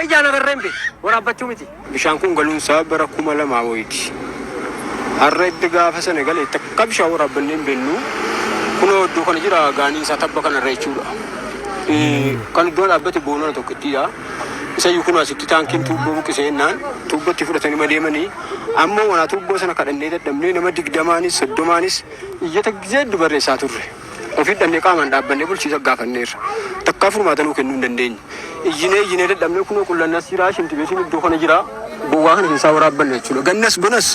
ijaan agarreen be waraabbachuu miti. Bishaan kun galuunsaa bara 2000 wayiiti. Har'a itti gaafa sana galee takka bishaan waraabbannee hin beeknu kunoo iddoo kana jira gaaniinsaa tabba kanarra jechuudha. Kan iddoo dhaabbate boonana tokkittiidha. Isa yuukun asitti taankiin tuubboo buqqisee jennaan tuubbootti fudhatanii madeemanii ammoo wanaa tuubboo sana kadhannee dadhabnee nama 20maanis 30maanis iyyata gizee dubarreessaa turre. Ofii dhannee qaamaan dhaabbannee bulchiisa gaafanneerra. Takkaa furmaata nuu kennuu hin dandeenye. Iyyinee dadhabnee kunoo qullannas jira shimtibeetiin iddoo kana jira bowwaa kana keessaa waraabbanne jechuudha. Gannas bonas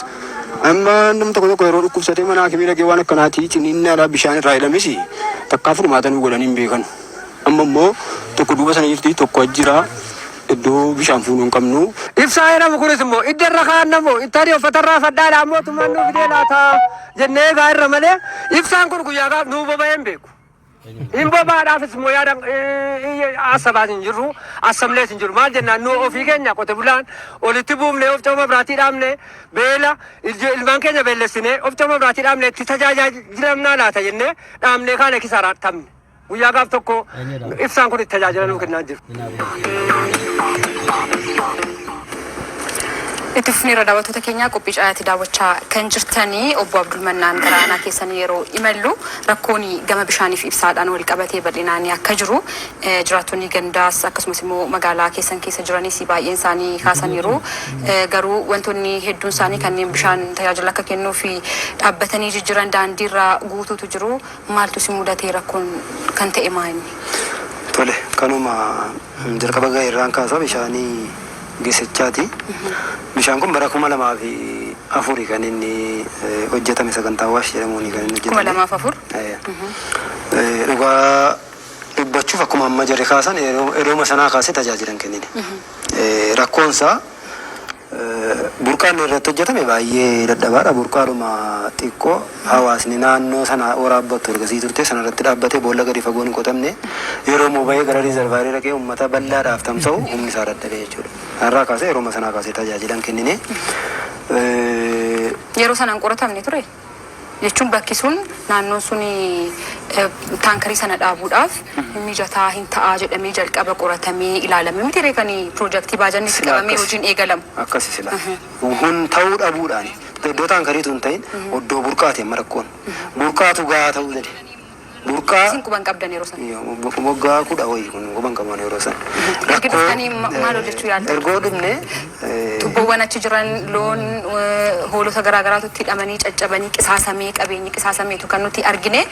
amma namni tokko yeroo dhukkubsatee mana haakimii dhaqee waan akkanaati ciniinni alaa bishaan irraa hidhames takkaa furmaata nuu godhanii hin beekan. Amma immoo tokko duuba sana jirti tokko jira. Iddoo bishaan fuunuu hin qabnu. Ibsaa jedhamu kunis immoo iddarra kaa'annamoo ittaanii uffatarraa fadhaadhaan mootummaan nuuf fidee laata jennee gaa'irra malee ibsaan kun guyyaa gaaf nuu boba'ee hin beeku. Hin boba'aadhaafis immoo yaada asabaas hin jirru asamlees hin jiru maal jennaan nuu ofii keenya qote bulaan olitti buufnee of cooma biraatii dhaabne beela ilmaan keenya beellessinee of cooma biraatii dhaabne itti tajaajilamnaa laata jennee dhaabnee kaane kisaaraa tamne. Guyyaa gaaf tokko ibsaan kun itti tajaajila nuu kennaa jiru. Itti fufnee daawwattoota keenya qophii caayatii daawwachaa kan jirtanii obbo Abdul Mannaan gara aanaa keessanii yeroo imallu rakkoon gama bishaaniif ibsaadhaan wal qabatee bal'inaan akka jiru jiraattonni gandaas akkasumas immoo magaalaa keessan keessa jiranis baay'een isaanii kaasaniiru garuu wantoonni hedduun isaanii kanneen bishaan tajaajila akka kennuu fi dhaabbatanii jijjiiran daandiirraa guutuutu jiru maaltu si mudatee rakkoon kan ta'e maali? Tole kanuma jalqaba gaheerraan kaasaa bishaanii geessachaati. Bishaan kun bara 2004 kan inni hojjetame sagantaa Awaash jedhamuun kan inni hojjetame. 2004? Dhugaa dubbachuuf akkuma amma jarri kaasan yeroo sanaa kaasee tajaajilan kennine. Rakkoonsaa burqaan irratti hojjetame baay'ee dadhabaadha. Burqaadhuma xiqqoo hawaasni naannoo sana waraabbattu ergasii turte sanarratti dhaabbatee boolla gadi fagoon hin qotamne yeroo moobayee gara riizarvaarii dhaqee uummata bal'aadhaaf tamsa'u humni isaa dadhabee jechuudha. Har'aa kaasee yeroo sanaa kaasee tajaajilan kennine. Yeroo sanaan qoratamne ture jechuun bakki sun naannoon sun taankarii sana dhaabuudhaaf mijataa hin ta'aa jedhamee jalqaba qoratamee ilaalamee miti reekanii piroojeektii baajannis qabamee hojiin eegalamu. Akkasii sila. Hun ta'uu dhabuudhaan iddoo taankariitu hin ta'in oddoo burqaateen marakkoon burqaatu gahaa ta'uu jedhe. Burqaa isin quban qabdan yeroo sana. Moggaa kudha wayii kun quban qaban yeroo sana. Rakkoo maal hojjechuu yaalta? Ergoo dhumne tubboowwan achi jiran loon hoolota garaagaraatu itti hidhamanii caccabanii qisaasamee qabeenyi qisaasameetu kan nuti argine.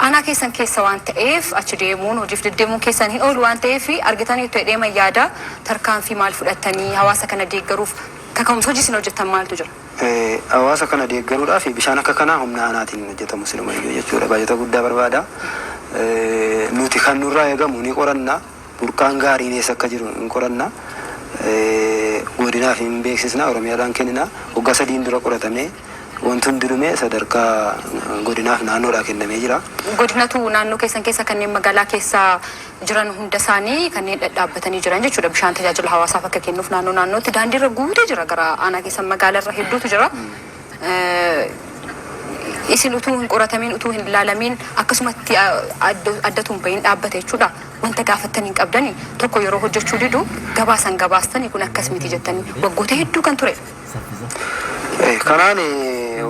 Aanaa keessan keessa waan ta'eef achi deemuun hojiif deddeemuun keessan hin oolu waan ta'eef argitanii itti deeman yaada tarkaanfii maal fudhattanii hawaasa kana deeggaruuf kaka'umsa hojii isin hojjettan maaltu jira? Hawaasa kana deeggaruudhaaf bishaan akka kanaa humna aanaatiin hojjetamu silumayyuu jechuudha. Baay'ata guddaa barbaada. Nuti kan nurraa eegamu ni qoranna. Burqaan gaariin eessa akka jiru hin qoranna. Godinaaf hin beeksisna. Oromiyaadhaan kennina. Waggaa 3 dura qoratamee wanti hundirume sadarkaa godinaaf naannoodhaa kennamee jira. Godinatu naannoo keessan keessa kanneen magaalaa keessa jiran hunda isaanii kanneen dhaabbatanii jiran jechuudha. Bishaan tajaajila hawaasaaf akka kennuuf naannootti daandiirra guutee jira gara aanaa keessan magaalarra hedduutu jira. Isin utuu hin qoratamin utuu hin ilaalamiin akkasumatti addatuun bahin dhaabbate jechuudha. Wanta gaafattan hin qabdani tokko yeroo hojjechuu didu gabaasan gabaastanii kun akkas miti jettanii waggoota hedduu kan ture. Kanaan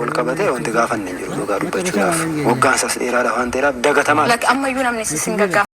wal qabatee wanti gaafanne jiru dhugaa dubbachuudhaaf waggaan isaas dheeraadha waan ta'eef dagatamaa. Ammayyuu namni isin gaggaafata.